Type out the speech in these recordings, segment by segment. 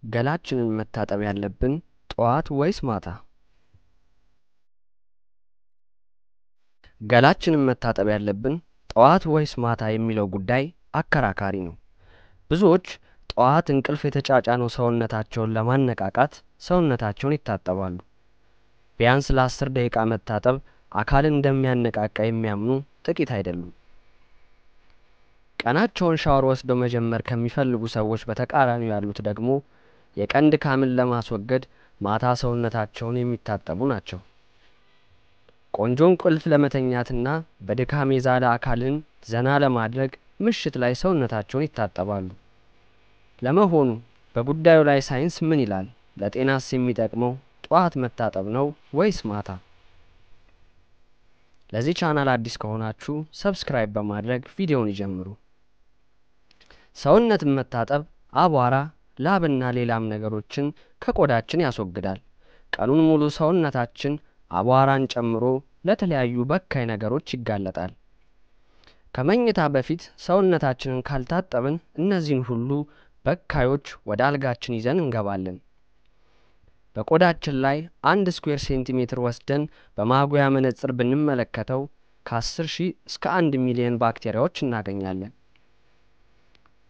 ገላችንን መታጠብ ያለብን ጠዋት ወይስ ማታ? ገላችንን መታጠብ ያለብን ጠዋት ወይስ ማታ የሚለው ጉዳይ አከራካሪ ነው። ብዙዎች ጠዋት እንቅልፍ የተጫጫነው ሰውነታቸውን ለማነቃቃት ሰውነታቸውን ይታጠባሉ። ቢያንስ ለ10 ደቂቃ መታጠብ አካልን እንደሚያነቃቃ የሚያምኑ ጥቂት አይደሉም። ቀናቸውን ሻወር ወስደው መጀመር ከሚፈልጉ ሰዎች በተቃራኒው ያሉት ደግሞ የቀን ድካምን ለማስወገድ ማታ ሰውነታቸውን የሚታጠቡ ናቸው። ቆንጆ እንቅልፍ ለመተኛትና በድካም የዛለ አካልን ዘና ለማድረግ ምሽት ላይ ሰውነታቸውን ይታጠባሉ። ለመሆኑ በጉዳዩ ላይ ሳይንስ ምን ይላል? ለጤናስ የሚጠቅመው ጠዋት መታጠብ ነው ወይስ ማታ? ለዚህ ቻናል አዲስ ከሆናችሁ ሰብስክራይብ በማድረግ ቪዲዮውን ይጀምሩ። ሰውነትን መታጠብ አቧራ፣ ላብና ሌላም ነገሮችን ከቆዳችን ያስወግዳል። ቀኑን ሙሉ ሰውነታችን አቧራን ጨምሮ ለተለያዩ በካይ ነገሮች ይጋለጣል። ከመኝታ በፊት ሰውነታችንን ካልታጠብን እነዚህን ሁሉ በካዮች ወደ አልጋችን ይዘን እንገባለን። በቆዳችን ላይ 1 ስኩዌር ሴንቲሜትር ወስደን በማጉያ መነጽር ብንመለከተው ከ10,000 እስከ 1 ሚሊዮን ባክቴሪያዎች እናገኛለን።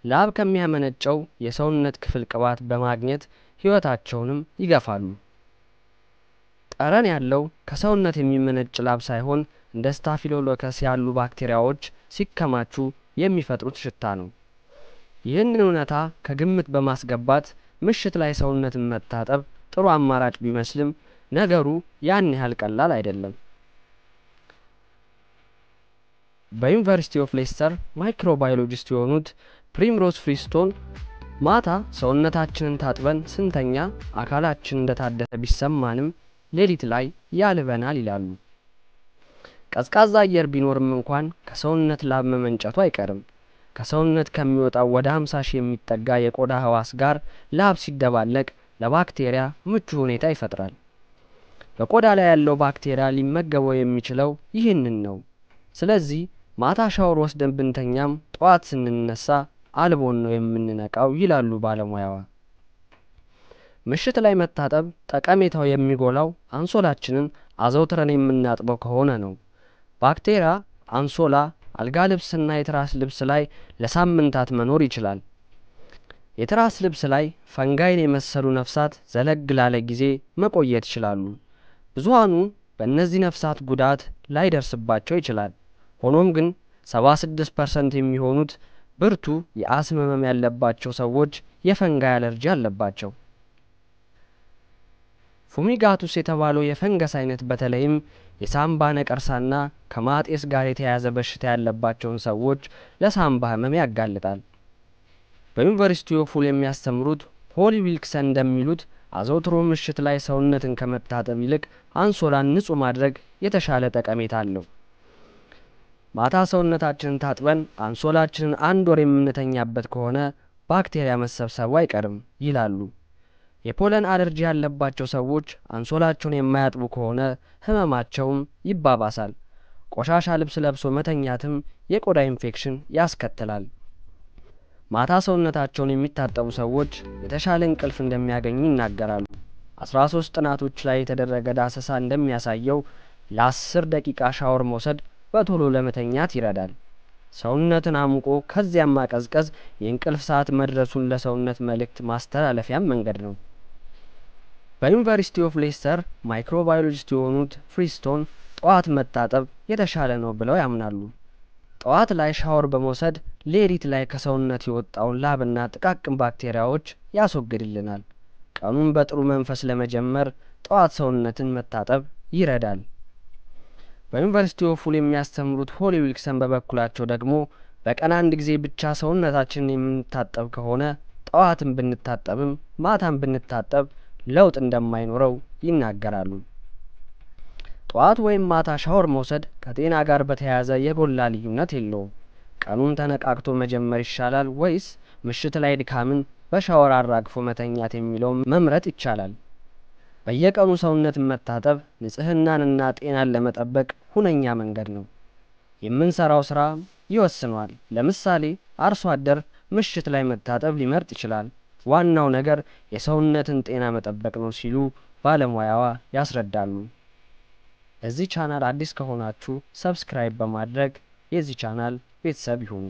ላብ ከሚያመነጨው የሰውነት ክፍል ቅባት በማግኘት ሕይወታቸውንም ይገፋሉ። ጠረን ያለው ከሰውነት የሚመነጭ ላብ ሳይሆን እንደ ስታፊሎኮከስ ያሉ ባክቴሪያዎች ሲከማቹ የሚፈጥሩት ሽታ ነው። ይህንን እውነታ ከግምት በማስገባት ምሽት ላይ ሰውነትን መታጠብ ጥሩ አማራጭ ቢመስልም ነገሩ ያን ያህል ቀላል አይደለም። በዩኒቨርሲቲ ኦፍ ሌስተር ማይክሮባዮሎጂስት የሆኑት ፕሪምሮዝ ፍሪስቶን ማታ ሰውነታችንን ታጥበን ስንተኛ አካላችን እንደታደሰ ቢሰማንም ሌሊት ላይ ያልበናል ይላሉ። ቀዝቃዛ አየር ቢኖርም እንኳን ከሰውነት ላብ መመንጨቱ አይቀርም። ከሰውነት ከሚወጣው ወደ 50,000 የሚጠጋ የቆዳ ህዋስ ጋር ላብ ሲደባለቅ ለባክቴሪያ ምቹ ሁኔታ ይፈጥራል። በቆዳ ላይ ያለው ባክቴሪያ ሊመገበው የሚችለው ይህንን ነው። ስለዚህ ማታ ሻወር ወስደን ብንተኛም ጠዋት ስንነሳ አልቦን ነው የምንነቃው ይላሉ ባለሙያዋ። ምሽት ላይ መታጠብ ጠቀሜታው የሚጎላው አንሶላችንን አዘውትረን የምናጥበው ከሆነ ነው። ባክቴሪያ አንሶላ፣ አልጋ ልብስና የትራስ ልብስ ላይ ለሳምንታት መኖር ይችላል። የትራስ ልብስ ላይ ፈንጋይን የመሰሉ ነፍሳት ዘለግ ላለ ጊዜ መቆየት ይችላሉ። ብዙሃኑ በእነዚህ ነፍሳት ጉዳት ላይደርስባቸው ይችላል። ሆኖም ግን 76% የሚሆኑት ብርቱ የአስም ህመም ያለባቸው ሰዎች የፈንጋይ አለርጂ አለባቸው። ፉሚጋቱስ የተባለው የፈንገስ አይነት በተለይም የሳምባ ነቀርሳና ከማጤስ ጋር የተያያዘ በሽታ ያለባቸውን ሰዎች ለሳምባ ህመም ያጋልጣል። በዩኒቨርሲቲ ኦፍ ሁል የሚያስተምሩት ሆሊ ዊልክሰን እንደሚሉት አዘውትሮ ምሽት ላይ ሰውነትን ከመታጠብ ይልቅ አንሶላን ንጹህ ማድረግ የተሻለ ጠቀሜታ አለው። ማታ ሰውነታችንን ታጥበን አንሶላችንን 1 ወር የምንተኛበት ከሆነ ባክቴሪያ መሰብሰቡ አይቀርም ይላሉ። የፖለን አለርጂ ያለባቸው ሰዎች አንሶላቸውን የማያጥቡ ከሆነ ህመማቸውም ይባባሳል። ቆሻሻ ልብስ ለብሶ መተኛትም የቆዳ ኢንፌክሽን ያስከትላል። ማታ ሰውነታቸውን የሚታጠቡ ሰዎች የተሻለ እንቅልፍ እንደሚያገኙ ይናገራሉ። 13 ጥናቶች ላይ የተደረገ ዳሰሳ እንደሚያሳየው ለ10 ደቂቃ ሻወር መውሰድ በቶሎ ለመተኛት ይረዳል። ሰውነትን አሙቆ ከዚያም ማቀዝቀዝ የእንቅልፍ ሰዓት መድረሱን ለሰውነት መልእክት ማስተላለፊያም መንገድ ነው። በዩኒቨርሲቲ ኦፍ ሌስተር ማይክሮባዮሎጂስት የሆኑት ፍሪስቶን ጠዋት መታጠብ የተሻለ ነው ብለው ያምናሉ። ጠዋት ላይ ሻወር በመውሰድ ሌሊት ላይ ከሰውነት የወጣውን ላብና ጥቃቅን ባክቴሪያዎች ያስወግድልናል። ቀኑን በጥሩ መንፈስ ለመጀመር ጠዋት ሰውነትን መታጠብ ይረዳል። በዩኒቨርሲቲ ኦፍ ሁል የሚያስተምሩት ሆሊ ዊልክሰን በበኩላቸው ደግሞ በቀን 1 ጊዜ ብቻ ሰውነታችንን የምንታጠብ ከሆነ ጠዋትን ብንታጠብም ማታን ብንታጠብ ለውጥ እንደማይኖረው ይናገራሉ። ጠዋት ወይም ማታ ሻወር መውሰድ ከጤና ጋር በተያያዘ የጎላ ልዩነት የለውም። ቀኑን ተነቃቅቶ መጀመር ይሻላል ወይስ ምሽት ላይ ድካምን በሻወር አራግፎ መተኛት የሚለውን መምረጥ ይቻላል። በየቀኑ ሰውነትን መታጠብ ንጽህናንና ጤናን ለመጠበቅ ሁነኛ መንገድ ነው። የምንሰራው ስራ ይወስነዋል። ለምሳሌ አርሶ አደር ምሽት ላይ መታጠብ ሊመርጥ ይችላል። ዋናው ነገር የሰውነትን ጤና መጠበቅ ነው ሲሉ ባለሙያዋ ያስረዳሉ። ለዚህ ቻናል አዲስ ከሆናችሁ ሰብስክራይብ በማድረግ የዚህ ቻናል ቤተሰብ ይሁኑ።